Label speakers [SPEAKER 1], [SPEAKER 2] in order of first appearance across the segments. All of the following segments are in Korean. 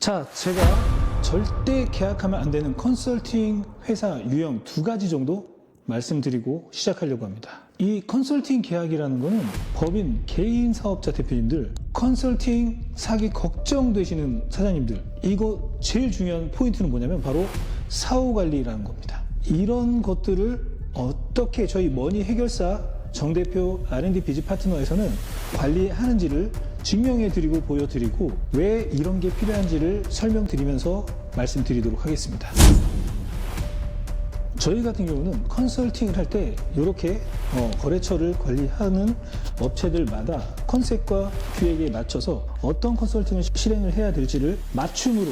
[SPEAKER 1] 자, 제가 절대 계약하면 안 되는 컨설팅 회사 유형 두 가지 정도 말씀드리고 시작하려고 합니다. 이 컨설팅 계약이라는 거는 법인 개인 사업자 대표님들, 컨설팅 사기 걱정되시는 사장님들, 이거 제일 중요한 포인트는 뭐냐면 바로 사후 관리라는 겁니다. 이런 것들을 어떻게 저희 머니 해결사 정 대표 R&D 비즈 파트너에서는 관리하는지를 증명해 드리고 보여드리고 왜 이런 게 필요한지를 설명드리면서 말씀드리도록 하겠습니다. 저희 같은 경우는 컨설팅을 할 때 이렇게 거래처를 관리하는 업체들마다 컨셉과 기획에 맞춰서 어떤 컨설팅을 실행을 해야 될지를 맞춤으로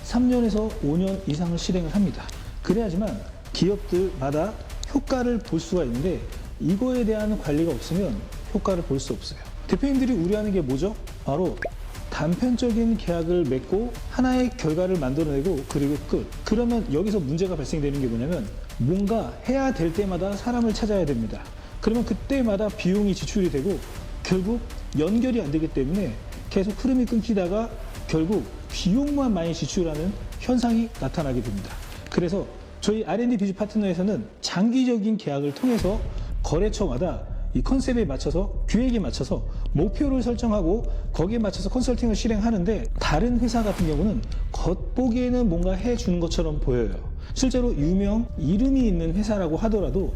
[SPEAKER 1] 3년에서 5년 이상을 실행을 합니다. 그래야지만 기업들마다 효과를 볼 수가 있는데 이거에 대한 관리가 없으면 효과를 볼 수 없어요. 대표님들이 우려하는 게 뭐죠? 바로 단편적인 계약을 맺고 하나의 결과를 만들어내고 그리고 끝. 그러면 여기서 문제가 발생되는 게 뭐냐면 뭔가 해야 될 때마다 사람을 찾아야 됩니다. 그러면 그때마다 비용이 지출이 되고 결국 연결이 안 되기 때문에 계속 흐름이 끊기다가 결국 비용만 많이 지출하는 현상이 나타나게 됩니다. 그래서 저희 R&D 비즈 파트너에서는 장기적인 계약을 통해서 거래처마다 이 컨셉에 맞춰서 기획에 맞춰서 목표를 설정하고 거기에 맞춰서 컨설팅을 실행하는데 다른 회사 같은 경우는 겉보기에는 뭔가 해주는 것처럼 보여요. 실제로 유명 이름이 있는 회사라고 하더라도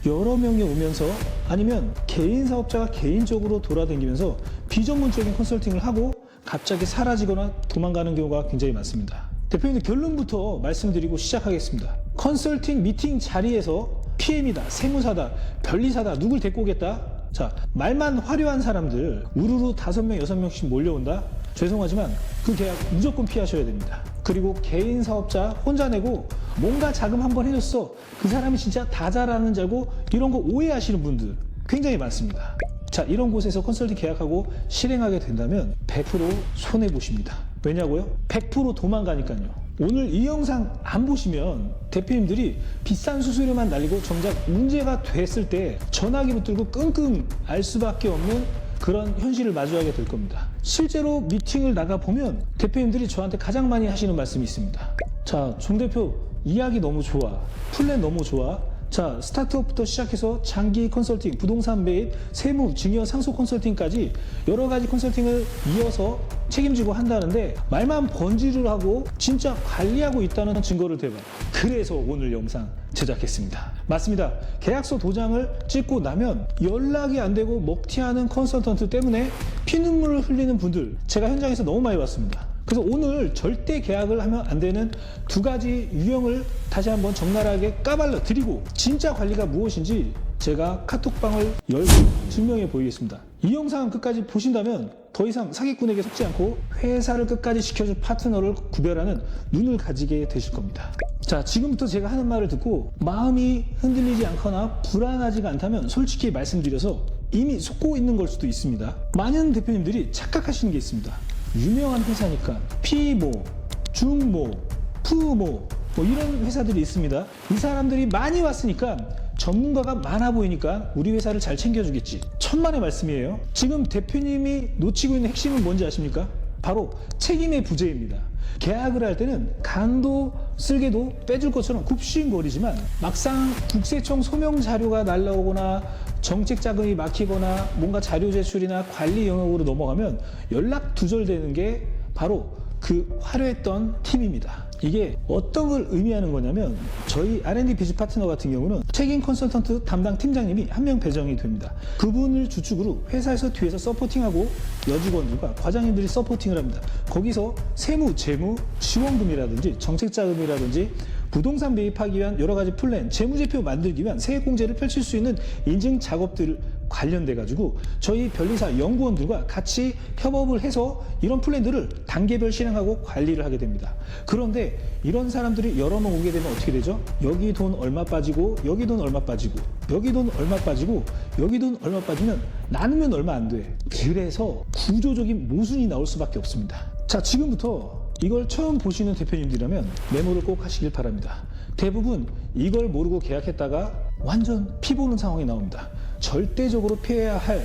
[SPEAKER 1] 여러 명이 오면서 아니면 개인 사업자가 개인적으로 돌아다니면서 비전문적인 컨설팅을 하고 갑자기 사라지거나 도망가는 경우가 굉장히 많습니다. 대표님들 결론부터 말씀드리고 시작하겠습니다. 컨설팅 미팅 자리에서 PM이다, 세무사다, 변리사다, 누굴 데리고 오겠다. 자, 말만 화려한 사람들 우르르 5명, 6명씩 몰려온다. 죄송하지만 그 계약 무조건 피하셔야 됩니다. 그리고 개인 사업자 혼자 내고 뭔가 자금 한번 해줬어. 그 사람이 진짜 다 잘하는 줄 알고 이런 거 오해하시는 분들 굉장히 많습니다. 자, 이런 곳에서 컨설팅 계약하고 실행하게 된다면 100% 손해보십니다. 왜냐고요? 100% 도망가니까요. 오늘 이 영상 안 보시면 대표님들이 비싼 수수료만 날리고 정작 문제가 됐을 때 전화기 붙들고 끙끙 알 수밖에 없는 그런 현실을 마주하게 될 겁니다. 실제로 미팅을 나가보면 대표님들이 저한테 가장 많이 하시는 말씀이 있습니다. 자, 정 대표 이야기 너무 좋아. 플랜 너무 좋아. 자, 스타트업부터 시작해서 장기 컨설팅, 부동산 매입, 세무, 증여, 상속 컨설팅까지 여러 가지 컨설팅을 이어서 책임지고 한다는데 말만 번지를 하고 진짜 관리하고 있다는 증거를 대봐. 그래서 오늘 영상 제작했습니다. 맞습니다. 계약서 도장을 찍고 나면 연락이 안 되고 먹튀하는 컨설턴트 때문에 피눈물을 흘리는 분들 제가 현장에서 너무 많이 봤습니다. 그래서 오늘 절대 계약을 하면 안 되는 두 가지 유형을 다시 한번 적나라하게 까발려 드리고 진짜 관리가 무엇인지 제가 카톡방을 열고 증명해 보이겠습니다. 이 영상 끝까지 보신다면 더 이상 사기꾼에게 속지 않고 회사를 끝까지 지켜줄 파트너를 구별하는 눈을 가지게 되실 겁니다. 자, 지금부터 제가 하는 말을 듣고 마음이 흔들리지 않거나 불안하지가 않다면 솔직히 말씀드려서 이미 속고 있는 걸 수도 있습니다. 많은 대표님들이 착각하시는 게 있습니다. 유명한 회사니까 피모, 중모, 푸모 이런 회사들이 있습니다. 이 사람들이 많이 왔으니까 전문가가 많아 보이니까 우리 회사를 잘 챙겨주겠지. 천만의 말씀이에요. 지금 대표님이 놓치고 있는 핵심은 뭔지 아십니까? 바로 책임의 부재입니다. 계약을 할 때는 간도 쓸개도 빼줄 것처럼 굽신거리지만 막상 국세청 소명 자료가 날라오거나 정책 자금이 막히거나 뭔가 자료 제출이나 관리 영역으로 넘어가면 연락 두절되는 게 바로 그 화려했던 팀입니다. 이게 어떤 걸 의미하는 거냐면 저희 R&D 비즈 파트너 같은 경우는 책임 컨설턴트 담당 팀장님이 한 명 배정이 됩니다. 그분을 주축으로 회사에서 뒤에서 서포팅하고 여직원들과 과장님들이 서포팅을 합니다. 거기서 세무, 재무, 지원금이라든지 정책자금이라든지 부동산 매입하기 위한 여러 가지 플랜, 재무제표 만들기 위한 세액공제를 펼칠 수 있는 인증 작업들 관련돼 가지고 저희 변리사 연구원들과 같이 협업을 해서 이런 플랜들을 단계별 실행하고 관리를 하게 됩니다. 그런데 이런 사람들이 여러 번 오게 되면 어떻게 되죠? 여기 돈 얼마 빠지고 여기 돈 얼마 빠지고 여기 돈 얼마 빠지고 여기 돈 얼마 빠지면 나누면 얼마 안 돼. 그래서 구조적인 모순이 나올 수밖에 없습니다. 자, 지금부터 이걸 처음 보시는 대표님들이라면 메모를 꼭 하시길 바랍니다. 대부분 이걸 모르고 계약했다가 완전 피보는 상황이 나옵니다. 절대적으로 피해야 할,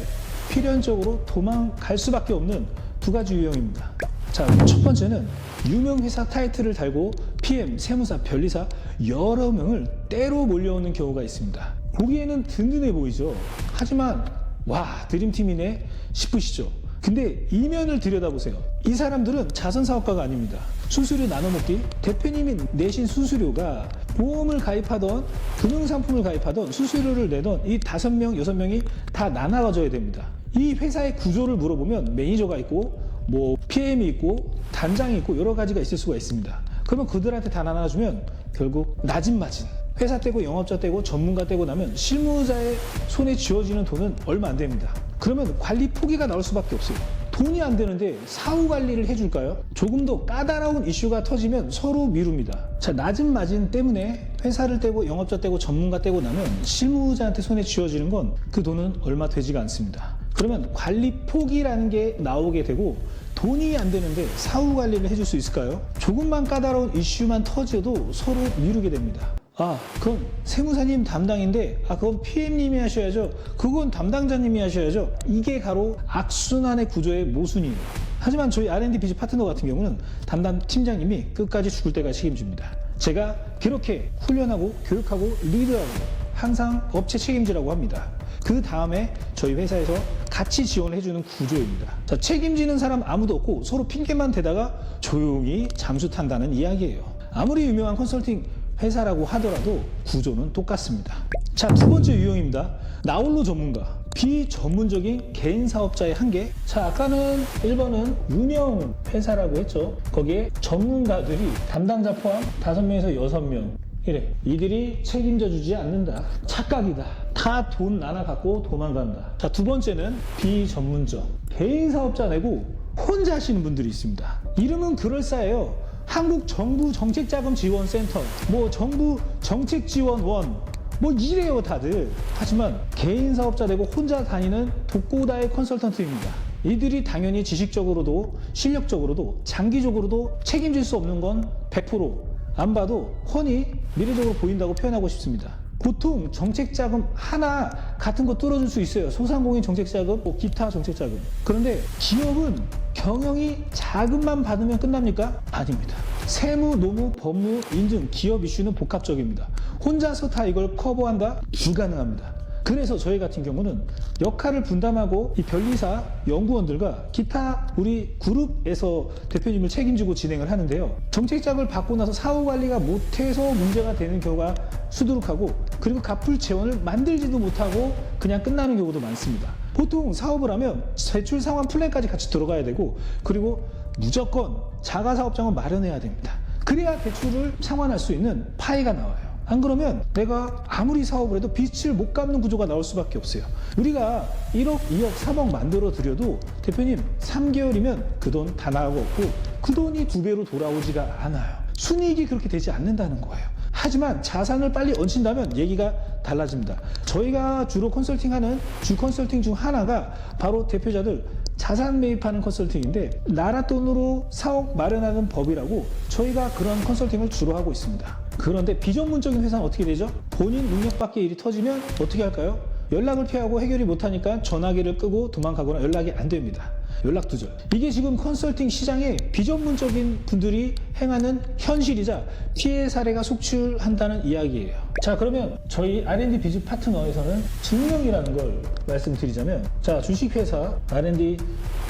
[SPEAKER 1] 필연적으로 도망갈 수밖에 없는 두 가지 유형입니다. 자, 첫 번째는 유명 회사 타이틀을 달고 PM, 세무사, 변리사 여러 명을 때로 몰려오는 경우가 있습니다. 보기에는 든든해 보이죠. 하지만 와, 드림팀이네 싶으시죠. 근데 이면을 들여다보세요. 이 사람들은 자선사업가가 아닙니다. 수수료 나눠먹기, 대표님이 내신 수수료가 보험을 가입하던 금융상품을 가입하던 수수료를 내던 이 5명, 6명이 다 나눠가줘야 됩니다. 이 회사의 구조를 물어보면 매니저가 있고 뭐 PM이 있고 단장이 있고 여러 가지가 있을 수가 있습니다. 그러면 그들한테 다 나눠주면 결국 낮은 마진, 회사 떼고 영업자 떼고 전문가 떼고 나면 실무자의 손에 쥐어지는 돈은 얼마 안 됩니다. 그러면 관리 포기가 나올 수밖에 없어요. 돈이 안 되는데 사후 관리를 해줄까요? 조금 더 까다로운 이슈가 터지면 서로 미룹니다. 자, 낮은 마진 때문에 회사를 떼고 영업자 떼고 전문가 떼고 나면 실무자한테 손에 쥐어지는 건 그 돈은 얼마 되지가 않습니다. 그러면 관리 포기라는 게 나오게 되고 돈이 안 되는데 사후 관리를 해줄 수 있을까요? 조금만 까다로운 이슈만 터져도 서로 미루게 됩니다. 아, 그건 세무사님 담당인데, 아, 그건 PM님이 하셔야죠. 그건 담당자님이 하셔야죠. 이게 바로 악순환의 구조의 모순이에요. 하지만 저희 R&D 비즈 파트너 같은 경우는 담당 팀장님이 끝까지 죽을 때까지 책임집니다. 제가 그렇게 훈련하고 교육하고 리드하고 항상 업체 책임지라고 합니다. 그 다음에 저희 회사에서 같이 지원을 해주는 구조입니다. 자, 책임지는 사람 아무도 없고 서로 핑계만 대다가 조용히 잠수 탄다는 이야기예요. 아무리 유명한 컨설팅 회사라고 하더라도 구조는 똑같습니다. 자, 두 번째 유형입니다. 나홀로 전문가, 비전문적인 개인 사업자의 한계. 자, 아까는 1번은 유명 회사라고 했죠. 거기에 전문가들이 담당자 포함 5명에서 6명. 이래. 이들이 책임져 주지 않는다. 착각이다. 다 돈 나눠 갖고 도망간다. 자, 두 번째는 비전문적. 개인 사업자 내고 혼자 하시는 분들이 있습니다. 이름은 그럴싸해요. 한국 정부 정책자금지원센터, 뭐 정부 정책지원원, 뭐 이래요 다들. 하지만 개인 사업자 되고 혼자 다니는 독고다의 컨설턴트입니다. 이들이 당연히 지식적으로도 실력적으로도 장기적으로도 책임질 수 없는 건 100%안 봐도 훤히 미래적으로 보인다고 표현하고 싶습니다. 보통 정책자금 하나 같은 거 뚫어줄 수 있어요. 소상공인 정책자금, 뭐 기타 정책자금. 그런데 기업은 경영이 자금만 받으면 끝납니까? 아닙니다. 세무, 노무, 법무, 인증, 기업 이슈는 복합적입니다. 혼자서 다 이걸 커버한다? 불가능합니다. 그래서 저희 같은 경우는 역할을 분담하고 이 변리사 연구원들과 기타 우리 그룹에서 대표님을 책임지고 진행을 하는데요. 정책자금을 받고 나서 사후 관리가 못해서 문제가 되는 경우가 수두룩하고, 그리고 갚을 재원을 만들지도 못하고 그냥 끝나는 경우도 많습니다. 보통 사업을 하면 대출 상환 플랜까지 같이 들어가야 되고, 그리고 무조건 자가사업장을 마련해야 됩니다. 그래야 대출을 상환할 수 있는 파이가 나와요. 안 그러면 내가 아무리 사업을 해도 빚을 못 갚는 구조가 나올 수밖에 없어요. 우리가 1억, 2억, 3억 만들어 드려도 대표님 3개월이면 그 돈 다 나가고 없고 그 돈이 2배로 돌아오지가 않아요. 순이익이 그렇게 되지 않는다는 거예요. 하지만 자산을 빨리 얹힌다면 얘기가 달라집니다. 저희가 주로 컨설팅하는 주 컨설팅 중 하나가 바로 대표자들 자산 매입하는 컨설팅인데, 나라 돈으로 사업 마련하는 법이라고 저희가 그런 컨설팅을 주로 하고 있습니다. 그런데 비전문적인 회사는 어떻게 되죠? 본인 능력 밖의 일이 터지면 어떻게 할까요? 연락을 피하고 해결이 못하니까 전화기를 끄고 도망가거나 연락이 안 됩니다. 연락 두절. 이게 지금 컨설팅 시장에 비전문적인 분들이 행하는 현실이자 피해 사례가 속출한다는 이야기예요. 자, 그러면 저희 R&D 비즈 파트너에서는 증명이라는 걸 말씀드리자면, 자, 주식회사 R&D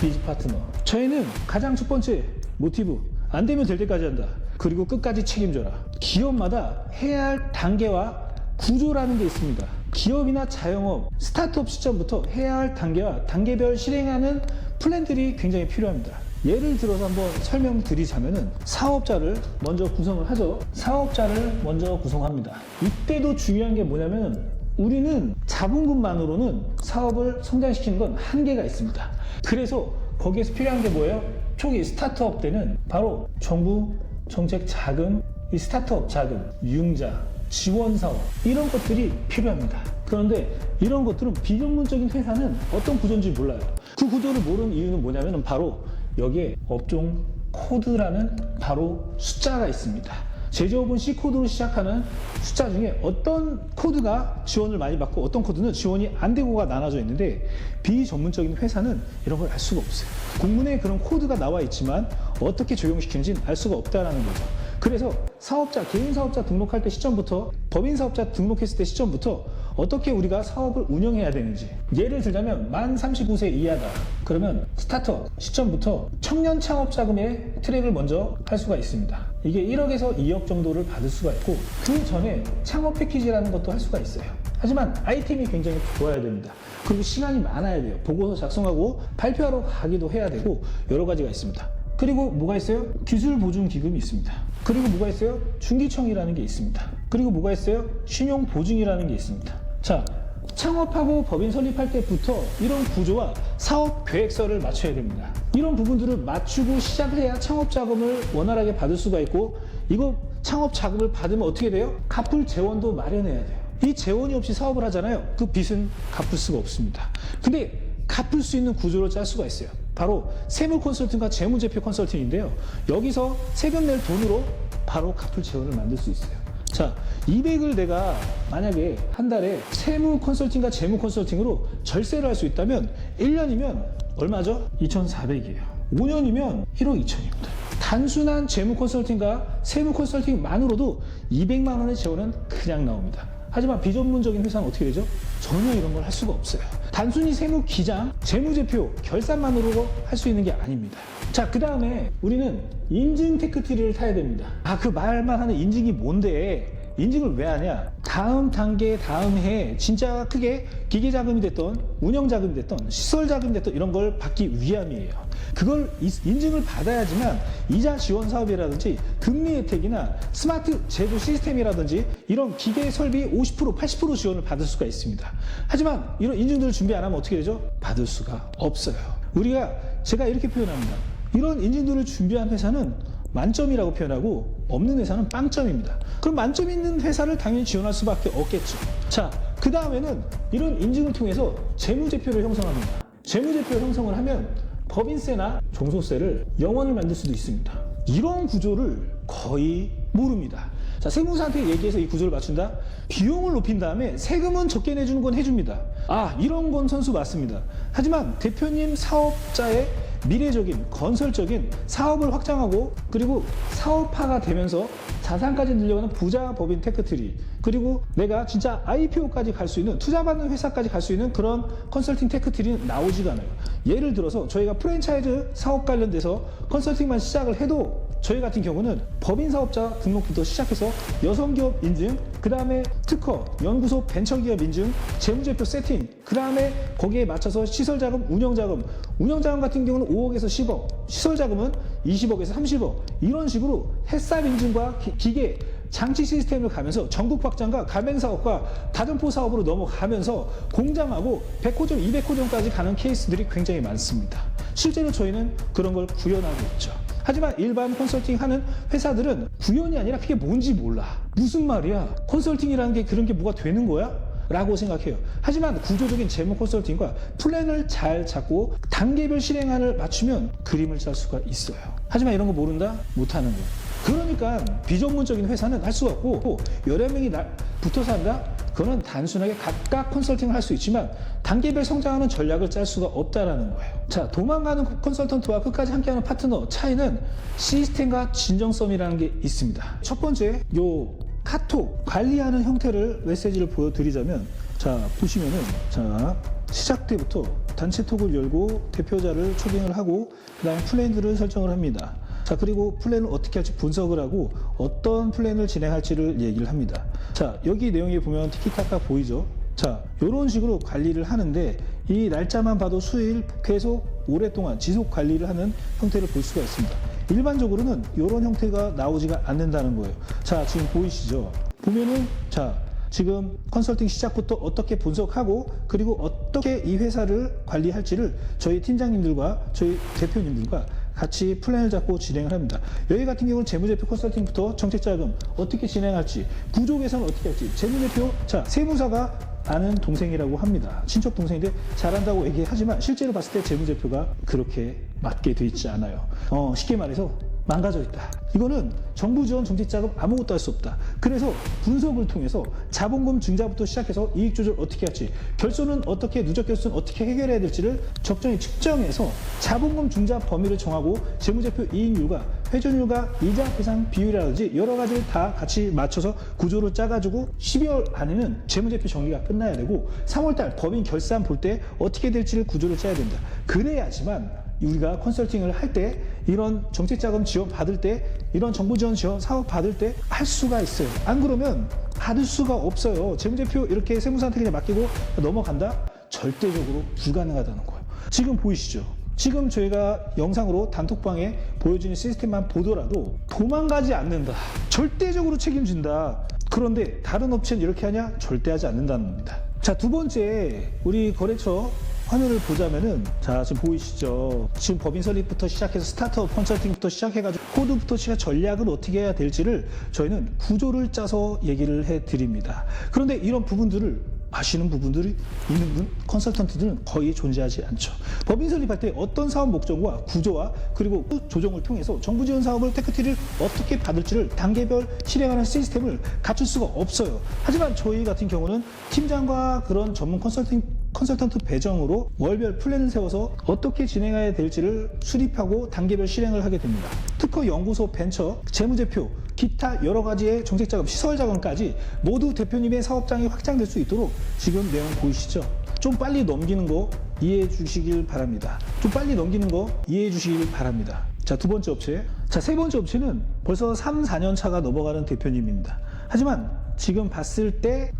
[SPEAKER 1] 비즈 파트너, 저희는 가장 첫 번째 모티브, 안 되면 될 때까지 한다. 그리고 끝까지 책임져라. 기업마다 해야 할 단계와 구조라는 게 있습니다. 기업이나 자영업, 스타트업 시점부터 해야 할 단계와 단계별 실행하는 플랜들이 굉장히 필요합니다. 예를 들어서 한번 설명드리자면은 사업자를 먼저 구성을 하죠. 사업자를 먼저 구성합니다. 이때도 중요한 게 뭐냐면, 우리는 자본금만으로는 사업을 성장시키는 건 한계가 있습니다. 그래서 거기에서 필요한 게 뭐예요? 초기 스타트업 때는 바로 정부 정책 자금, 이 스타트업 자금, 융자, 지원 사업, 이런 것들이 필요합니다. 그런데 이런 것들은 비전문적인 회사는 어떤 구조인지 몰라요. 그 구조를 모르는 이유는 뭐냐면 바로 여기에 업종 코드라는 바로 숫자가 있습니다. 제조업은 C코드로 시작하는 숫자 중에 어떤 코드가 지원을 많이 받고 어떤 코드는 지원이 안 되고가 나눠져 있는데, 비전문적인 회사는 이런 걸 알 수가 없어요. 공문에 그런 코드가 나와 있지만 어떻게 적용시키는지는 알 수가 없다는 거죠. 그래서 사업자, 개인 사업자 등록할 때 시점부터, 법인 사업자 등록했을 때 시점부터 어떻게 우리가 사업을 운영해야 되는지, 예를 들자면 만 35세 이하다 그러면 스타트업 시점부터 청년 창업 자금의 트랙을 먼저 할 수가 있습니다. 이게 1억에서 2억 정도를 받을 수가 있고, 그 전에 창업 패키지라는 것도 할 수가 있어요. 하지만 아이템이 굉장히 좋아야 됩니다. 그리고 시간이 많아야 돼요. 보고서 작성하고 발표하러 가기도 해야 되고 여러 가지가 있습니다. 그리고 뭐가 있어요? 기술보증기금이 있습니다. 그리고 뭐가 있어요? 중기청이라는 게 있습니다. 그리고 뭐가 있어요? 신용보증이라는 게 있습니다. 자, 창업하고 법인 설립할 때부터 이런 구조와 사업 계획서를 맞춰야 됩니다. 이런 부분들을 맞추고 시작을 해야 창업 자금을 원활하게 받을 수가 있고, 이거 창업 자금을 받으면 어떻게 돼요? 갚을 재원도 마련해야 돼요. 이 재원이 없이 사업을 하잖아요. 그 빚은 갚을 수가 없습니다. 근데 갚을 수 있는 구조를 짤 수가 있어요. 바로 세무 컨설팅과 재무제표 컨설팅인데요. 여기서 세금 낼 돈으로 바로 갚을 재원을 만들 수 있어요. 자, 200을 내가 만약에 한 달에 세무 컨설팅과 재무 컨설팅으로 절세를 할 수 있다면 1년이면 얼마죠? 2,400이에요. 5년이면 1억 2천입니다. 단순한 재무 컨설팅과 세무 컨설팅만으로도 200만 원의 재원은 그냥 나옵니다. 하지만 비전문적인 회사는 어떻게 되죠? 전혀 이런 걸 할 수가 없어요. 단순히 세무 기장, 재무제표, 결산만으로 할 수 있는 게 아닙니다. 자, 그 다음에 우리는 인증 테크트리를 타야 됩니다. 아, 그 말만 하는 인증이 뭔데? 인증을 왜 하냐? 다음 단계, 다음 해에 진짜 크게 기계자금이 됐던, 운영자금이 됐던, 시설자금이 됐던 이런 걸 받기 위함이에요. 그걸 인증을 받아야지만 이자 지원 사업이라든지 금리 혜택이나 스마트 제조 시스템이라든지 이런 기계 설비 50%, 80% 지원을 받을 수가 있습니다. 하지만 이런 인증들을 준비 안 하면 어떻게 되죠? 받을 수가 없어요. 제가 이렇게 표현합니다. 이런 인증들을 준비한 회사는 만점이라고 표현하고 없는 회사는 빵점입니다. 그럼 만점 있는 회사를 당연히 지원할 수밖에 없겠죠. 자, 그 다음에는 이런 인증을 통해서 재무제표를 형성합니다. 재무제표 형성을 하면 법인세나 종소세를 0원을 만들 수도 있습니다. 이런 구조를 거의 모릅니다. 자, 세무사한테 얘기해서 이 구조를 맞춘다? 비용을 높인 다음에 세금은 적게 내주는 건 해줍니다. 아, 이런 건 선수 맞습니다. 하지만 대표님 사업자의 미래적인 건설적인 사업을 확장하고, 그리고 사업화가 되면서 자산까지 늘려가는 부자 법인 테크트리, 그리고 내가 진짜 IPO까지 갈 수 있는, 투자받는 회사까지 갈 수 있는 그런 컨설팅 테크트리는 나오지가 않아요. 예를 들어서 저희가 프랜차이즈 사업 관련돼서 컨설팅만 시작을 해도 저희 같은 경우는 법인 사업자 등록부터 시작해서 여성기업 인증, 그 다음에 특허, 연구소 벤처기업 인증, 재무제표 세팅, 그 다음에 거기에 맞춰서 시설자금, 운영자금 같은 경우는 5억에서 10억, 시설자금은 20억에서 30억, 이런 식으로 햇삽 인증과 기계, 장치 시스템을 가면서 전국 확장과 가맹사업과 다점포 사업으로 넘어가면서 공장하고 100호점, 200호점까지 가는 케이스들이 굉장히 많습니다. 실제로 저희는 그런 걸 구현하고 있죠. 하지만 일반 컨설팅 하는 회사들은 구현이 아니라 그게 뭔지 몰라. 무슨 말이야? 컨설팅이라는 게 그런 게 뭐가 되는 거야? 라고 생각해요. 하지만 구조적인 재무 컨설팅과 플랜을 잘 잡고 단계별 실행안을 맞추면 그림을 짤 수가 있어요. 하지만 이런 거 모른다? 못하는 거예요. 그러니까 비전문적인 회사는 할 수가 없고, 여러 명이 붙어서 한다? 그거는 단순하게 각각 컨설팅을 할 수 있지만 단계별 성장하는 전략을 짤 수가 없다라는 거예요. 자, 도망가는 컨설턴트와 끝까지 함께하는 파트너 차이는 시스템과 진정성이라는 게 있습니다. 첫 번째, 카톡 관리하는 형태를 메시지를 보여드리자면, 자, 보시면은, 자, 시작 때부터 단체 톡을 열고 대표자를 초빙을 하고 그 다음에 플랜들을 설정을 합니다. 자, 그리고 플랜을 어떻게 할지 분석을 하고 어떤 플랜을 진행할지를 얘기를 합니다. 자, 여기 내용에 보면 티키타카 보이죠? 자, 이런 식으로 관리를 하는데, 이 날짜만 봐도 수일 계속 오랫동안 지속 관리를 하는 형태를 볼 수가 있습니다. 일반적으로는 이런 형태가 나오지가 않는다는 거예요. 자, 지금 보이시죠? 보면은, 자, 지금 컨설팅 시작부터 어떻게 분석하고, 그리고 어떻게 이 회사를 관리할지를 저희 팀장님들과 저희 대표님들과 같이 플랜을 잡고 진행을 합니다. 여기 같은 경우는 재무제표 컨설팅부터 정책자금 어떻게 진행할지, 구조 개선을 어떻게 할지, 재무제표, 자, 세무사가 아는 동생이라고 합니다. 친척 동생인데 잘한다고 얘기하지만 실제로 봤을 때 재무제표가 그렇게 맞게 돼 있지 않아요. 쉽게 말해서 망가져 있다. 이거는 정부 지원 정책 자금 아무것도 할 수 없다. 그래서 분석을 통해서 자본금 증자부터 시작해서 이익 조절 어떻게 할지, 결손은 어떻게, 누적 결손은 어떻게 해결해야 될지를 적정히 측정해서 자본금 증자 범위를 정하고 재무제표 이익률과 회전율과 이자 배상 비율이라든지 여러 가지를 다 같이 맞춰서 구조를 짜가지고 12월 안에는 재무제표 정리가 끝나야 되고 3월달 법인 결산 볼 때 어떻게 될지를 구조를 짜야 된다. 그래야지만 우리가 컨설팅을 할 때 이런 정책자금 지원 받을 때 이런 정부 지원 지원 사업 받을 때 할 수가 있어요. 안 그러면 받을 수가 없어요. 재무제표 이렇게 세무사한테 그냥 맡기고 넘어간다? 절대적으로 불가능하다는 거예요. 지금 보이시죠? 지금 저희가 영상으로 단톡방에 보여주는 시스템만 보더라도 도망가지 않는다. 절대적으로 책임진다. 그런데 다른 업체는 이렇게 하냐? 절대 하지 않는다는 겁니다. 자, 두 번째, 우리 거래처 화면을 보자면은, 자, 지금 보이시죠? 지금 법인 설립부터 시작해서 스타트업 컨설팅부터 시작해가지고 코드부터 시작 전략을 어떻게 해야 될지를 저희는 구조를 짜서 얘기를 해 드립니다. 그런데 이런 부분들을 아시는 부분들이 있는 분, 컨설턴트들은 거의 존재하지 않죠. 법인 설립할 때 어떤 사업 목적과 구조와 그리고 조정을 통해서 정부 지원 사업을 테크트리를 어떻게 받을지를 단계별 실행하는 시스템을 갖출 수가 없어요. 하지만 저희 같은 경우는 팀장과 그런 전문 컨설턴트 배정으로 월별 플랜을 세워서 어떻게 진행해야 될지를 수립하고 단계별 실행을 하게 됩니다. 특허 연구소 벤처, 재무제표, 기타 여러 가지의 정책자금, 시설자금까지 모두 대표님의 사업장이 확장될 수 있도록 지금 내용 보이시죠? 좀 빨리 넘기는 거 이해해 주시길 바랍니다. 좀 빨리 넘기는 거 이해해 주시길 바랍니다. 자, 두 번째 업체. 자, 세 번째 업체는 벌써 3, 4년 차가 넘어가는 대표님입니다. 하지만 지금 봤을 때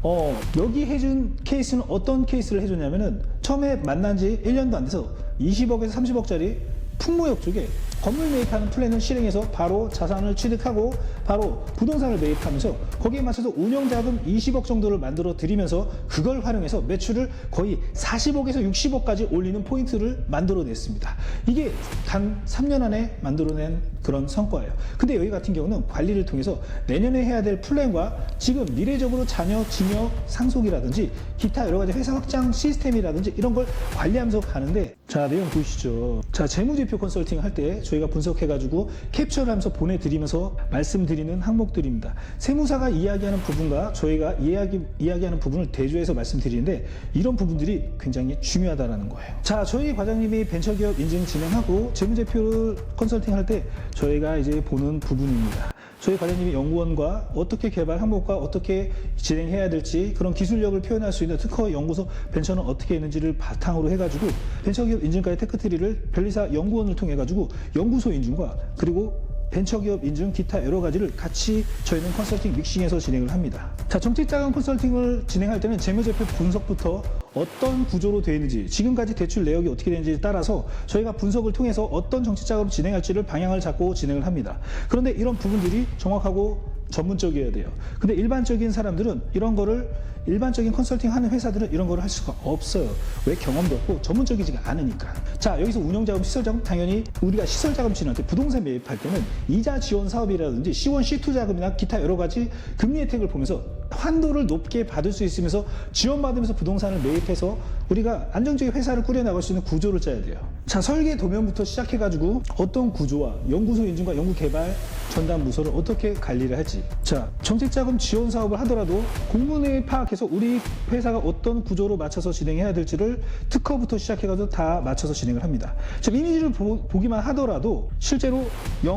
[SPEAKER 1] 여기 해준 케이스는 어떤 케이스를 해줬냐면은 처음에 만난 지 1년도 안 돼서 20억에서 30억짜리 풍무역 쪽에 건물 매입하는 플랜을 실행해서 바로 자산을 취득하고 바로 부동산을 매입하면서 거기에 맞춰서 운영자금 20억 정도를 만들어 드리면서 그걸 활용해서 매출을 거의 40억에서 60억까지 올리는 포인트를 만들어냈습니다. 이게 단 3년 안에 만들어낸 그런 성과예요. 근데 여기 같은 경우는 관리를 통해서 내년에 해야 될 플랜과 지금 미래적으로 자녀, 증여, 상속이라든지 기타 여러 가지 회사 확장 시스템이라든지 이런 걸 관리하면서 가는데, 자, 내용 보시죠. 자, 재무제표 컨설팅 할 때 저희가 분석해가지고 캡처를 하면서 보내드리면서 말씀드리는 항목들입니다. 세무사가 이야기하는 부분과 저희가 이야기하는 부분을 대조해서 말씀드리는데 이런 부분들이 굉장히 중요하다는 거예요. 자, 저희 과장님이 벤처기업 인증 진행하고 재무제표 컨설팅 할 때 저희가 이제 보는 부분입니다. 저희 과장님이 연구원과 어떻게 개발 항목과 어떻게 진행해야 될지 그런 기술력을 표현할 수 있는 특허 연구소 벤처는 어떻게 있는지를 바탕으로 해가지고 벤처기업 인증과의 테크트리를 변리사 연구원을 통해 가지고 연구소 인증과 그리고 벤처기업 인증 기타 여러 가지를 같이 저희는 컨설팅 믹싱해서 진행을 합니다. 자, 정책자금 컨설팅을 진행할 때는 재무제표 분석부터 어떤 구조로 되어 있는지, 지금까지 대출 내역이 어떻게 되는지에 따라서 저희가 분석을 통해서 어떤 정책자금을 진행할지를 방향을 잡고 진행을 합니다. 그런데 이런 부분들이 정확하고 전문적이어야 돼요. 근데 일반적인 사람들은 이런 거를, 일반적인 컨설팅 하는 회사들은 이런 거를 할 수가 없어요. 왜? 경험도 없고 전문적이지가 않으니까. 자, 여기서 운영자금, 시설자금, 당연히 우리가 시설자금 지원할 때 부동산 매입할 때는 이자 지원 사업이라든지 C1, C2 자금이나 기타 여러 가지 금리 혜택을 보면서 환도를 높게 받을 수 있으면서 지원받으면서 부동산을 매입해서 우리가 안정적인 회사를 꾸려나갈 수 있는 구조를 짜야 돼요. 자, 설계 도면부터 시작해가지고 어떤 구조와 연구소 인증과 연구개발 전담 부서를 어떻게 관리를 할지. 자, 정책자금 지원 사업을 하더라도 공문을 파악해서 우리 회사가 어떤 구조로 맞춰서 진행해야 될지를 특허부터 시작해가지고 다 맞춰서 진행을 합니다. 자, 이미지를 보기만 하더라도 실제로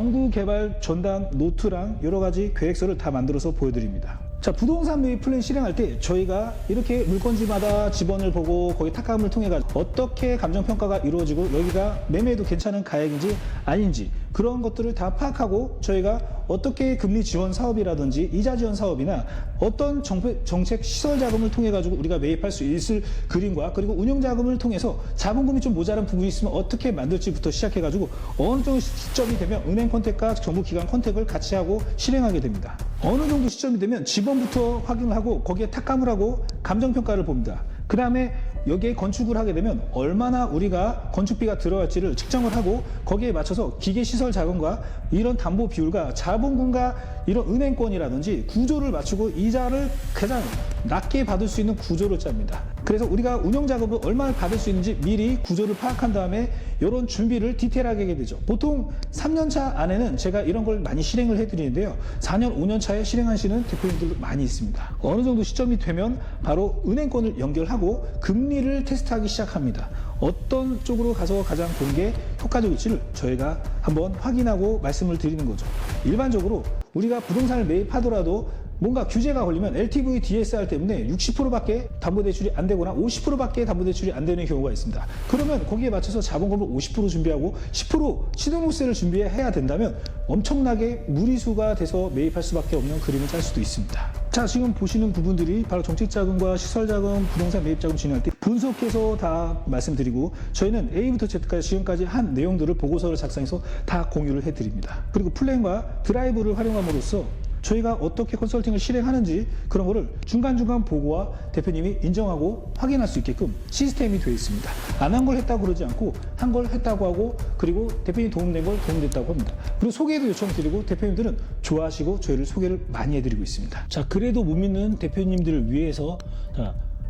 [SPEAKER 1] 연구개발 전담 노트랑 여러 가지 계획서를 다 만들어서 보여드립니다. 자, 부동산 매입 플랜 실행할 때 저희가 이렇게 물건지마다 지번을 보고 거기 탁감을 통해 가지고 어떻게 감정평가가 이루어지고 여기가 매매도 괜찮은 가액인지 아닌지 그런 것들을 다 파악하고 저희가 어떻게 금리 지원 사업이라든지 이자 지원 사업이나 어떤 정책 시설 자금을 통해 가지고 우리가 매입할 수 있을 그림과 그리고 운영 자금을 통해서 자본금이 좀 모자란 부분이 있으면 어떻게 만들지부터 시작해 가지고 어느 정도 시점이 되면 은행 컨택과 정부 기관 컨택을 같이 하고 실행하게 됩니다. 어느 정도 시점이 되면 지번부터 확인을 하고 거기에 탁감을 하고 감정평가를 봅니다. 그 다음에 여기에 건축을 하게 되면 얼마나 우리가 건축비가 들어갈지를 측정을 하고 거기에 맞춰서 기계시설 자금과 이런 담보 비율과 자본금과 이런 은행권이라든지 구조를 맞추고 이자를 가장 낮게 받을 수 있는 구조를 짭니다. 그래서 우리가 운영자금을 얼마나 받을 수 있는지 미리 구조를 파악한 다음에 이런 준비를 디테일하게 하게 되죠. 보통 3년차 안에는 제가 이런 걸 많이 실행을 해드리는데요. 4년, 5년차에 실행하시는 대표님들도 많이 있습니다. 어느 정도 시점이 되면 바로 은행권을 연결하고 금리를 테스트하기 시작합니다. 어떤 쪽으로 가서 가장 본 게 효과적일지를 저희가 한번 확인하고 말씀을 드리는 거죠. 일반적으로 우리가 부동산을 매입하더라도 뭔가 규제가 걸리면 LTV, DSR 때문에 60%밖에 담보대출이 안 되거나 50%밖에 담보대출이 안 되는 경우가 있습니다. 그러면 거기에 맞춰서 자본금을 50% 준비하고 10% 신용록세를 준비해야 된다면 엄청나게 무리수가 돼서 매입할 수밖에 없는 그림을 짤 수도 있습니다. 자, 지금 보시는 부분들이 바로 정책자금과 시설자금, 부동산 매입자금 진행할 때 분석해서 다 말씀드리고 저희는 A부터 Z까지 지금까지 한 내용들을 보고서를 작성해서 다 공유를 해드립니다. 그리고 플랜과 드라이브를 활용함으로써 저희가 어떻게 컨설팅을 실행하는지 그런 거를 중간중간 보고와 대표님이 인정하고 확인할 수 있게끔 시스템이 되어 있습니다. 안 한 걸 했다고 그러지 않고 한 걸 했다고 하고 그리고 대표님이 도움된 걸 도움됐다고 합니다. 그리고 소개도 요청드리고 대표님들은 좋아하시고 저희를 소개를 많이 해드리고 있습니다. 자, 그래도 못 믿는 대표님들을 위해서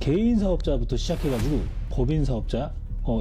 [SPEAKER 1] 개인 사업자부터 시작해가지고 법인 사업자,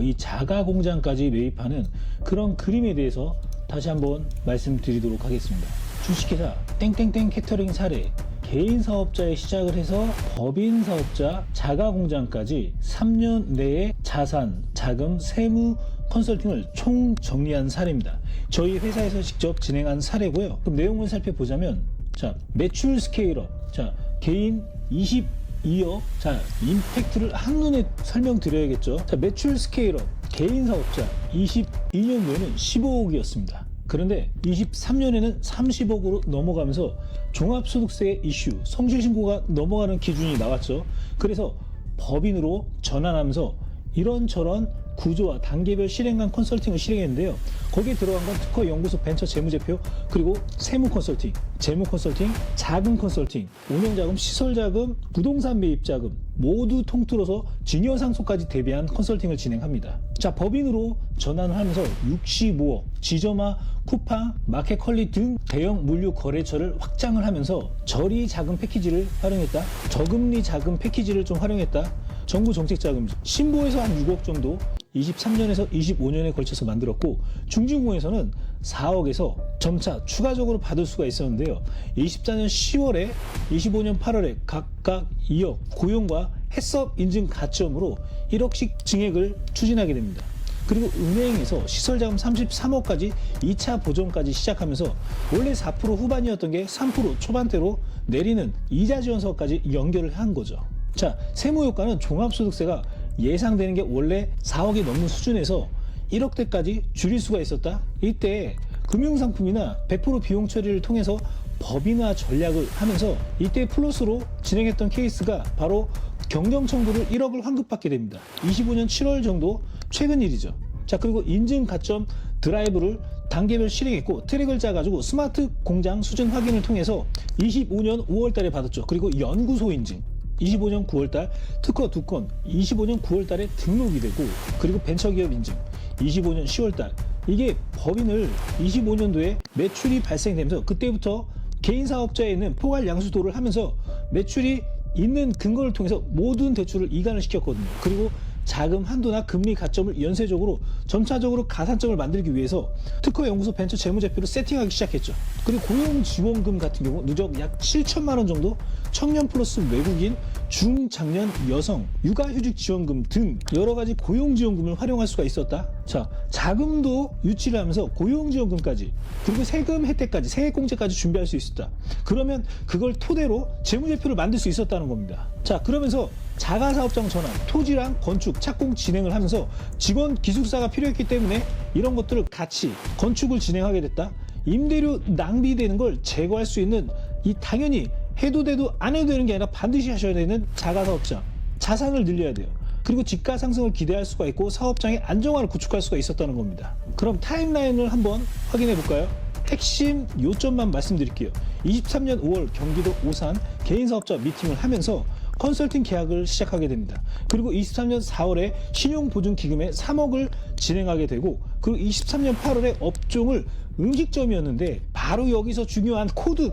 [SPEAKER 1] 이 자가 공장까지 매입하는 그런 그림에 대해서 다시 한번 말씀드리도록 하겠습니다. 주식회사 땡땡땡 캐터링 사례, 개인 사업자에 시작을 해서 법인 사업자, 자가 공장까지 3년 내에 자산, 자금, 세무 컨설팅을 총 정리한 사례입니다. 저희 회사에서 직접 진행한 사례고요. 그럼 내용을 살펴보자면, 자, 매출 스케일업, 자, 개인 22억, 자, 임팩트를 한눈에 설명드려야겠죠. 자, 매출 스케일업, 개인 사업자 22년도에는 15억이었습니다. 그런데 23년에는 30억으로 넘어가면서 종합소득세 이슈, 성실신고가 넘어가는 기준이 나왔죠. 그래서 법인으로 전환하면서 이런저런 구조와 단계별 실행간 컨설팅을 실행했는데요. 거기에 들어간 건 특허, 연구소, 벤처, 재무제표, 그리고 세무 컨설팅, 재무 컨설팅, 자금 컨설팅, 운영자금, 시설자금, 부동산 매입자금 모두 통틀어서 증여상속까지 대비한 컨설팅을 진행합니다. 자, 법인으로 전환을 하면서 65억, 지점화, 쿠팡, 마켓컬리 등 대형 물류 거래처를 확장을 하면서 저리 자금 패키지를 활용했다, 저금리 자금 패키지를 좀 활용했다, 정부 정책자금 신보에서 한 6억 정도 23년에서 25년에 걸쳐서 만들었고, 중진공에서는 4억에서 점차 추가적으로 받을 수가 있었는데요. 24년 10월에 25년 8월에 각각 2억, 고용과 해썹 인증 가점으로 1억씩 증액을 추진하게 됩니다. 그리고 은행에서 시설자금 33억까지 2차 보전까지 시작하면서 원래 4% 후반이었던 게 3% 초반대로 내리는 이자 지원서까지 연결을 한 거죠. 자, 세무효과는 종합소득세가 예상되는 게 원래 4억이 넘는 수준에서 1억대까지 줄일 수가 있었다. 이때 금융상품이나 100% 비용 처리를 통해서 법인화 전략을 하면서 이때 플러스로 진행했던 케이스가 바로 경정청구를 1억을 환급받게 됩니다. 25년 7월 정도 최근 일이죠. 자, 그리고 인증 가점 드라이브를 단계별 실행했고 트랙을 짜가지고 스마트 공장 수준 확인을 통해서 25년 5월 달에 받았죠. 그리고 연구소 인증 25년 9월달, 특허 2건 25년 9월달에 등록이 되고, 그리고 벤처기업 인증 25년 10월달. 이게 법인을 25년도에 매출이 발생되면서 그때부터 개인 사업자에 있는 포괄 양수도를 하면서 매출이 있는 근거를 통해서 모든 대출을 이관을 시켰거든요. 그리고 자금 한도나 금리 가점을 연쇄적으로 점차적으로 가산점을 만들기 위해서 특허 연구소 벤처 재무제표를 세팅하기 시작했죠. 그리고 고용지원금 같은 경우 누적 약 7천만 원 정도, 청년 플러스 외국인, 중장년 여성, 육아휴직 지원금 등 여러 가지 고용지원금을 활용할 수가 있었다. 자, 자금도 유치를 하면서 고용지원금까지, 그리고 세금 혜택까지, 세액공제까지 준비할 수 있었다. 그러면 그걸 토대로 재무제표를 만들 수 있었다는 겁니다. 자, 그러면서 자가사업장 전환, 토지랑 건축, 착공 진행을 하면서 직원 기술사가 필요했기 때문에 이런 것들을 같이 건축을 진행하게 됐다. 임대료 낭비되는 걸 제거할 수 있는, 이 당연히 해도 돼도 안 해도 되는 게 아니라 반드시 하셔야 되는 자가사업장, 자산을 늘려야 돼요. 그리고 집가 상승을 기대할 수가 있고 사업장의 안정화를 구축할 수가 있었다는 겁니다. 그럼 타임라인을 한번 확인해 볼까요? 핵심 요점만 말씀드릴게요. 23년 5월 경기도 오산 개인사업자 미팅을 하면서 컨설팅 계약을 시작하게 됩니다. 그리고 23년 4월에 신용보증기금에 3억을 진행하게 되고, 그리고 23년 8월에 업종을 음식점이었는데 바로 여기서 중요한 코드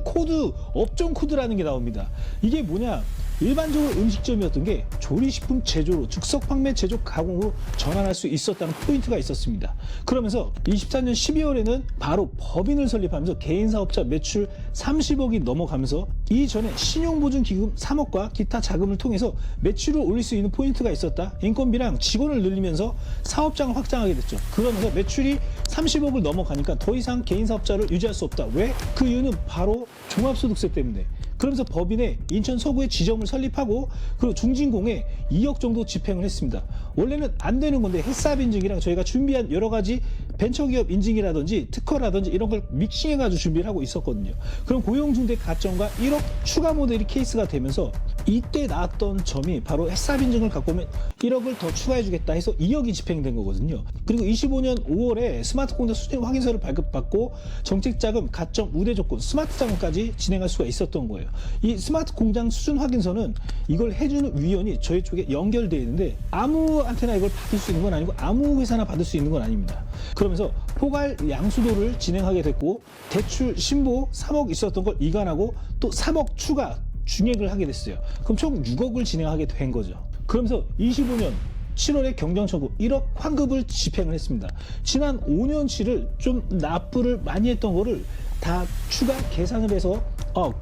[SPEAKER 1] 업종 코드라는 게 나옵니다. 이게 뭐냐, 일반적으로 음식점이었던 게 조리식품 제조로 즉석 판매 제조 가공으로 전환할 수 있었다는 포인트가 있었습니다. 그러면서 24년 12월에는 바로 법인을 설립하면서 개인사업자 매출 30억이 넘어가면서 이전에 신용보증기금 3억과 기타 자금을 통해서 매출을 올릴 수 있는 포인트가 있었다. 인건비랑 직원을 늘리면서 사업장을 확장하게 됐죠. 그러면서 매출이 30억을 넘어가니까 더 이상 개인사업자를 유지할 수 없다. 왜? 그 이유는 바로 종합소득세 때문에. 그러면서 법인에 인천 서구에 지점을 설립하고, 그리고 중진공에 2억 정도 집행을 했습니다. 원래는 안 되는 건데 햇삽 인증이랑 저희가 준비한 여러 가지 벤처기업 인증이라든지 특허라든지 이런 걸 믹싱해가지고 준비를 하고 있었거든요. 그럼 고용중대 가점과 1억 추가 모델이 케이스가 되면서 이때 나왔던 점이 바로 햇삽 인증을 갖고 오면 1억을 더 추가해주겠다 해서 2억이 집행된 거거든요. 그리고 25년 5월에 스마트 공장 수준 확인서를 발급받고 정책자금, 가점, 우대 조건, 스마트 자금까지 진행할 수가 있었던 거예요. 이 스마트 공장 수준 확인서는 이걸 해주는 위원이 저희 쪽에 연결되어 있는데 아무한테나 이걸 받을 수 있는 건 아니고 아무 회사나 받을 수 있는 건 아닙니다. 그러면서 포괄 양수도를 진행하게 됐고, 대출 신보 3억 있었던 걸 이관하고 또 3억 추가 증액을 하게 됐어요. 그럼 총 6억을 진행하게 된 거죠. 그러면서 25년 7월에 경정청구 1억 환급을 집행을 했습니다. 지난 5년치를 좀 납부를 많이 했던 거를 다 추가 계산을 해서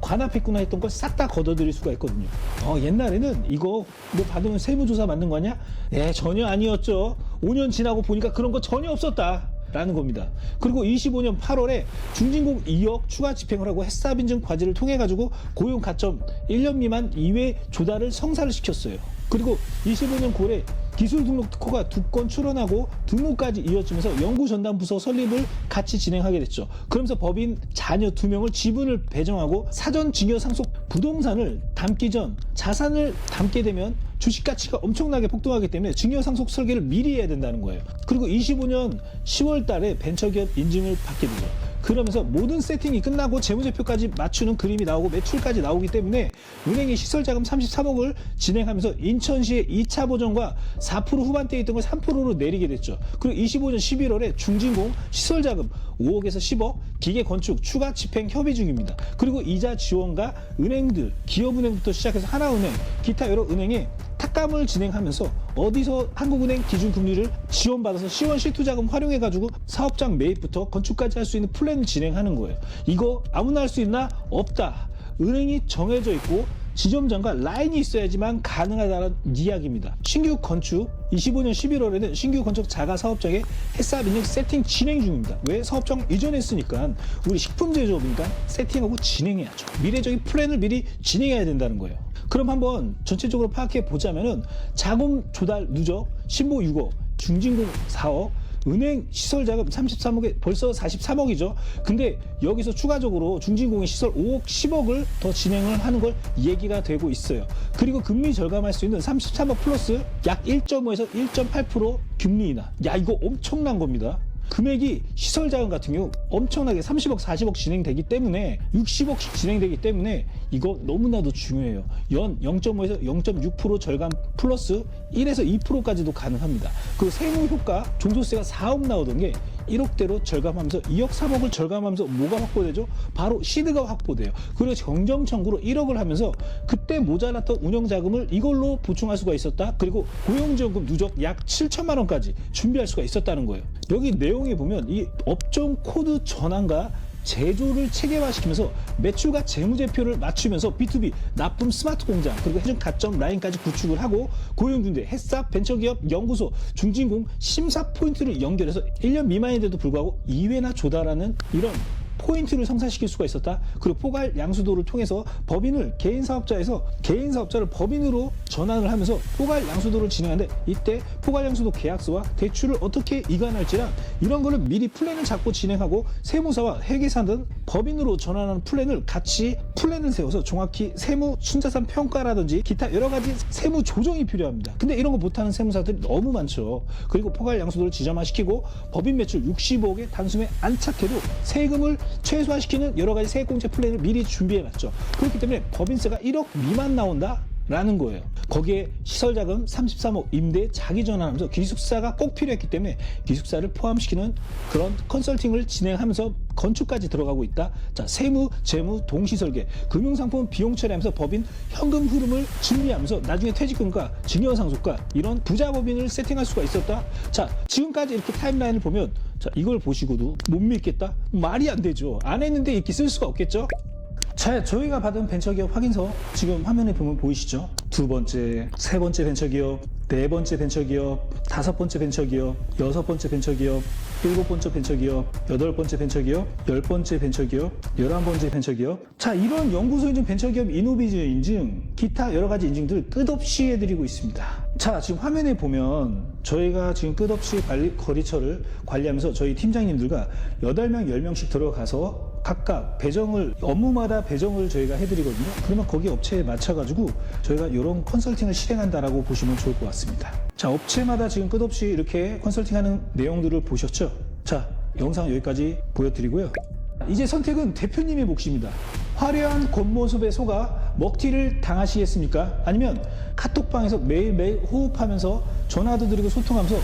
[SPEAKER 1] 관합했구나 했던 걸 싹 다 걷어들일 수가 있거든요. 옛날에는 이거 뭐 받으면 세무조사 받는 거 아니야? 전혀 아니었죠. 5년 지나고 보니까 그런 거 전혀 없었다 라는 겁니다. 그리고 25년 8월에 중진공 2억 추가 집행을 하고 햇삽 인증 과제를 통해 가지고 고용 가점 1년 미만 이외 조달을 성사를 시켰어요. 그리고 25년 9월에 기술 등록 특허가 2건 출원하고 등록까지 이어지면서 연구전담부서 설립을 같이 진행하게 됐죠. 그러면서 법인 자녀 2명을 지분을 배정하고 사전 증여 상속 부동산을 담기 전 자산을 담게 되면 주식 가치가 엄청나게 폭등하기 때문에 증여 상속 설계를 미리 해야 된다는 거예요. 그리고 25년 10월 달에 벤처기업 인증을 받게 되죠. 그러면서 모든 세팅이 끝나고 재무제표까지 맞추는 그림이 나오고 매출까지 나오기 때문에 은행이 시설자금 33억을 진행하면서 인천시의 2차 보전과 4% 후반대에 있던 걸 3%로 내리게 됐죠. 그리고 25년 11월에 중진공 시설자금 5억에서 10억, 기계건축 추가 집행 협의 중입니다. 그리고 이자 지원과 은행들, 기업은행부터 시작해서 하나은행, 기타 여러 은행에 탁감을 진행하면서 어디서 한국은행 기준금리를 지원받아서 C1, C2 자금 활용해가지고 사업장 매입부터 건축까지 할 수 있는 플랜을 진행하는 거예요. 이거 아무나 할 수 있나? 없다. 은행이 정해져 있고 지점장과 라인이 있어야지만 가능하다는 이야기입니다. 신규 건축 25년 11월에는 신규 건축 자가 사업장에 햇삽 인증 세팅 진행 중입니다. 왜? 사업장 이전했으니까 우리 식품 제조업이니까 세팅하고 진행해야죠. 미래적인 플랜을 미리 진행해야 된다는 거예요. 그럼 한번 전체적으로 파악해 보자면은 자금 조달 누적 신보 6억, 중진공 4억, 은행 시설자금 33억에 벌써 43억이죠. 근데 여기서 추가적으로 중진공의 시설 5억, 10억을 더 진행을 하는 걸 얘기가 되고 있어요. 그리고 금리 절감할 수 있는 33억 플러스 약 1.5에서 1.8% 금리 인하. 야, 이거 엄청난 겁니다. 금액이 시설자금 같은 경우 엄청나게 30억, 40억 진행되기 때문에 60억씩 진행되기 때문에 이거 너무나도 중요해요. 연 0.5에서 0.6% 절감 플러스 1에서 2%까지도 가능합니다. 그리고 세무 효과 종소세가 4억 나오던 게 1억대로 절감하면서 2억, 3억을 절감하면서 뭐가 확보되죠? 바로 시드가 확보돼요. 그리고 경정청구로 1억을 하면서 그때 모자랐던 운영자금을 이걸로 보충할 수가 있었다. 그리고 고용지원금 누적 약 7천만 원까지 준비할 수가 있었다는 거예요. 여기 내용에 보면 이 업종 코드 전환과 제조를 체계화시키면서 매출과 재무제표를 맞추면서 B2B 납품 스마트 공장 그리고 해준 가점 라인까지 구축을 하고 고용중대, 햇삽, 벤처기업, 연구소, 중진공 심사 포인트를 연결해서 1년 미만인데도 불구하고 2회나 조달하는 이런 포인트를 성사시킬 수가 있었다. 그리고 포괄 양수도를 통해서 법인을 개인사업자에서 개인사업자를 법인으로 전환을 하면서 포괄 양수도를 진행하는데 이때 포괄 양수도 계약서와 대출을 어떻게 이관할지랑 이런 거를 미리 플랜을 잡고 진행하고 세무사와 회계사 등 법인으로 전환하는 플랜을 같이 플랜을 세워서 정확히 세무 순자산 평가라든지 기타 여러 가지 세무 조정이 필요합니다. 근데 이런 거 못하는 세무사들이 너무 많죠. 그리고 포괄 양수도를 지점화시키고 법인 매출 65억에 단숨에 안착해도 세금을 최소화시키는 여러 가지 세액공제 플랜을 미리 준비해놨죠. 그렇기 때문에 법인세가 1억 미만 나온다? 라는 거예요. 거기에 시설자금 33억 임대 자기 전환하면서 기숙사가 꼭 필요했기 때문에 기숙사를 포함시키는 그런 컨설팅을 진행하면서 건축까지 들어가고 있다. 자, 세무, 재무, 동시설계, 금융상품 비용 처리하면서 법인 현금 흐름을 준비하면서 나중에 퇴직금과 증여상속과 이런 부자법인을 세팅할 수가 있었다. 자, 지금까지 이렇게 타임라인을 보면 자, 이걸 보시고도 못 믿겠다? 말이 안 되죠. 안 했는데 이렇게 쓸 수가 없겠죠? 자, 저희가 받은 벤처기업 확인서 지금 화면에 보면 보이시죠? 두 번째, 세 번째 벤처기업, 네 번째 벤처기업, 다섯 번째 벤처기업, 여섯 번째 벤처기업, 일곱 번째 벤처기업, 여덟 번째 벤처기업, 열 번째 벤처기업, 11번째 벤처기업. 자, 이런 연구소 인증, 벤처기업 이노비즈 인증, 기타 여러 가지 인증들 끝없이 해드리고 있습니다. 자, 지금 화면에 보면 저희가 지금 끝없이 거래처를 관리하면서 저희 팀장님들과 8명, 10명씩 들어가서 각각 배정을, 업무마다 배정을 저희가 해드리거든요. 그러면 거기 업체에 맞춰가지고 저희가 이런 컨설팅을 실행한다라고 보시면 좋을 것 같습니다. 자, 업체마다 지금 끝없이 이렇게 컨설팅하는 내용들을 보셨죠? 자, 영상 여기까지 보여드리고요. 이제 선택은 대표님의 몫입니다. 화려한 겉모습에 속아 먹튀를 당하시겠습니까? 아니면 카톡방에서 매일매일 호흡하면서 전화도 드리고 소통하면서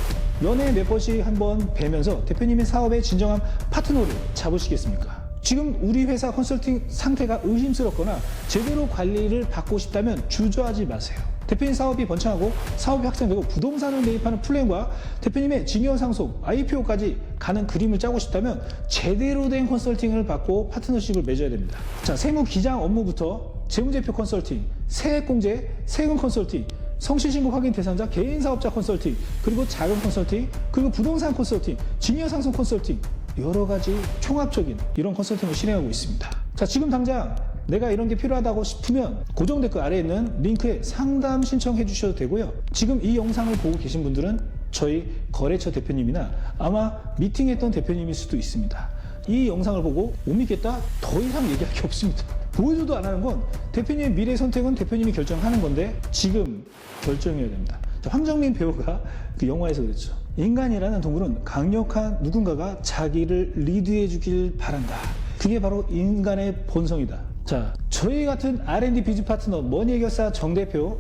[SPEAKER 1] 연애 몇 번씩 한번 뵈면서 대표님의 사업의 진정한 파트너를 잡으시겠습니까? 지금 우리 회사 컨설팅 상태가 의심스럽거나 제대로 관리를 받고 싶다면 주저하지 마세요. 대표님 사업이 번창하고 사업이 확장되고 부동산을 매입하는 플랜과 대표님의 증여상속, IPO까지 가는 그림을 짜고 싶다면 제대로 된 컨설팅을 받고 파트너십을 맺어야 됩니다. 자, 세무 기장 업무부터 재무제표 컨설팅, 세액공제, 세금 컨설팅, 성실신고 확인 대상자, 개인사업자 컨설팅, 그리고 자금 컨설팅, 그리고 부동산 컨설팅, 증여상속 컨설팅, 여러 가지 총합적인 이런 컨설팅을 실행하고 있습니다. 자, 지금 당장 내가 이런 게 필요하다고 싶으면 고정 댓글 아래에 있는 링크에 상담 신청해 주셔도 되고요. 지금 이 영상을 보고 계신 분들은 저희 거래처 대표님이나 아마 미팅했던 대표님일 수도 있습니다. 이 영상을 보고 못 믿겠다? 더 이상 얘기할 게 없습니다. 보여줘도 안 하는 건 대표님의 미래 선택은 대표님이 결정하는 건데 지금 결정해야 됩니다. 자, 황정민 배우가 그 영화에서 그랬죠. 인간이라는 동물은 강력한 누군가가 자기를 리드해 주길 바란다. 그게 바로 인간의 본성이다. 자, 저희 같은 R&D 비즈 파트너 머니해결사 정 대표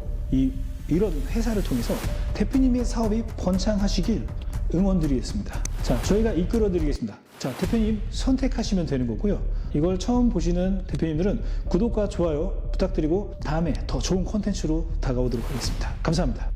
[SPEAKER 1] 이런 회사를 통해서 대표님의 사업이 번창하시길 응원드리겠습니다. 자, 저희가 이끌어 드리겠습니다. 자, 대표님 선택하시면 되는 거고요. 이걸 처음 보시는 대표님들은 구독과 좋아요 부탁드리고 다음에 더 좋은 콘텐츠로 다가오도록 하겠습니다. 감사합니다.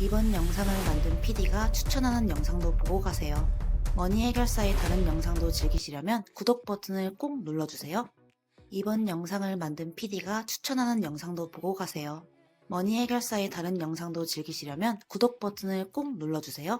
[SPEAKER 2] 이번 영상을 만든 PD가 추천하는 영상도 보고 가세요. 머니 해결사의 다른 영상도 즐기시려면 구독 버튼을 꼭 눌러주세요. 이번 영상을 만든 PD가 추천하는 영상도 보고 가세요. 머니 해결사의 다른 영상도 즐기시려면 구독 버튼을 꼭 눌러주세요.